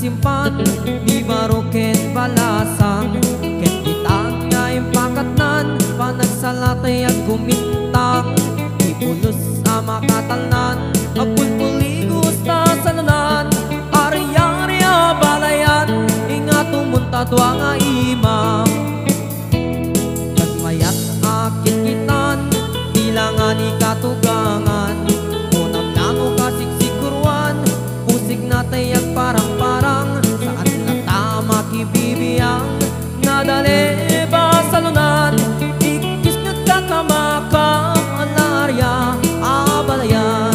nagsimpan, di baruken balasang ket kitang nga impakatnan, panagsalatay at kumintang ipulos sa makatalnan, apulpuligos ta salunan, ari-ari balayan inga tumunta dua nga imam. Nagmayat akit kitan ilangan ikatugangan, unam namo kasiksikuruan, pusig natay ag parang-parang, saan na tama kibibiyang nadali ba salunan, ikis nga kakamaka alarya abalayan.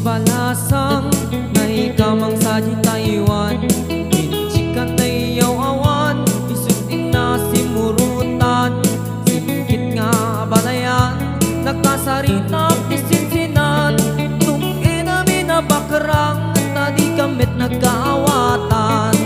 Balasang na ikamang sa di Taiwan, pinchikan na iyaw awan, isuting na simurutan, simkit nga balayan, nakasarita pisinsinan, tungin namin na bakarang, na di kamit nagkaawatan.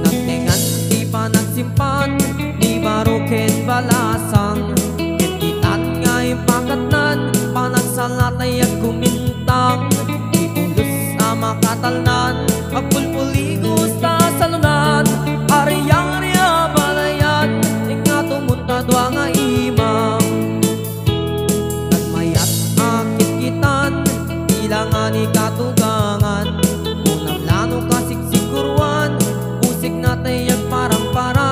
Nagtingan di pa nagsimpan, di baruken balasang, kititan nga impakatnan, panagsalatay at kumintang, ipulos sa makatalnan, agpulpuligos ta salunan, ari-ari balayan inga tumunta dua nga imam. Nagmayat akit kitan ilangan ikatugangan, unam lano kasiksikuruan, pusig natay ag parang-parang,